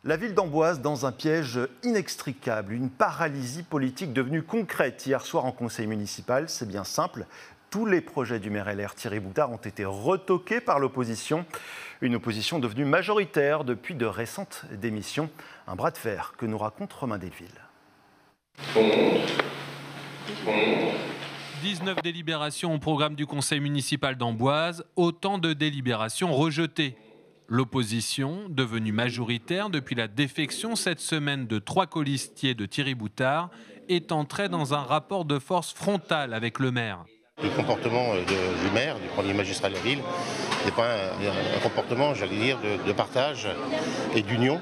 La ville d'Amboise dans un piège inextricable, une paralysie politique devenue concrète hier soir en conseil municipal. C'est bien simple, tous les projets du maire LR Thierry Boutard ont été retoqués par l'opposition. Une opposition devenue majoritaire depuis de récentes démissions. Un bras de fer que nous raconte Romain Delville. 19 délibérations au programme du conseil municipal d'Amboise, autant de délibérations rejetées. L'opposition, devenue majoritaire depuis la défection cette semaine de 3 colistiers de Thierry Boutard, est entrée dans un rapport de force frontal avec le maire. Le comportement du maire, du premier magistrat de la ville, n'est pas un comportement, j'allais dire, de partage et d'union.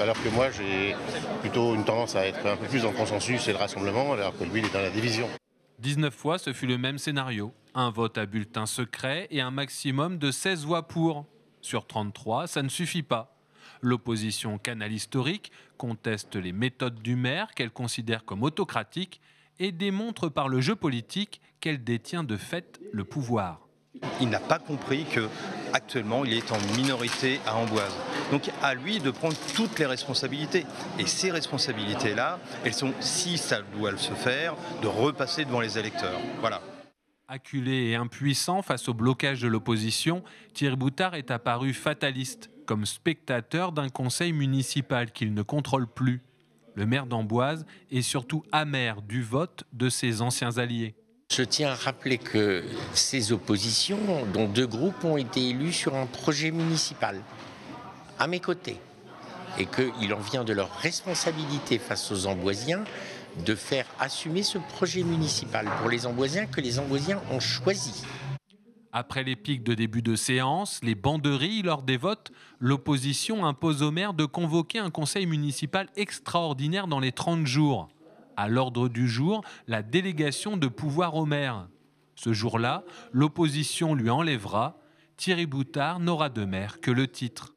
Alors que moi, j'ai plutôt une tendance à être un peu plus dans le consensus et le rassemblement, alors que lui, il est dans la division. 19 fois, ce fut le même scénario. Un vote à bulletin secret et un maximum de 16 voix pour. Sur 33, ça ne suffit pas. L'opposition canal historique conteste les méthodes du maire qu'elle considère comme autocratiques et démontre par le jeu politique qu'elle détient de fait le pouvoir. Il n'a pas compris qu'actuellement il est en minorité à Amboise. Donc à lui de prendre toutes les responsabilités. Et ces responsabilités-là, elles sont, si ça doit se faire, de repasser devant les électeurs. Voilà. Acculé et impuissant face au blocage de l'opposition, Thierry Boutard est apparu fataliste, comme spectateur d'un conseil municipal qu'il ne contrôle plus. Le maire d'Amboise est surtout amer du vote de ses anciens alliés. Je tiens à rappeler que ces oppositions, dont 2 groupes, ont été élus sur un projet municipal, à mes côtés, et qu'il en vient de leur responsabilité face aux Amboisiens de faire assumer ce projet municipal pour les Amboisiens que les Amboisiens ont choisi. Après les pics de début de séance, les banderilles lors des votes, l'opposition impose au maire de convoquer un conseil municipal extraordinaire dans les 30 jours. À l'ordre du jour, la délégation de pouvoir au maire. Ce jour-là, l'opposition lui enlèvera. Thierry Boutard n'aura de maire que le titre.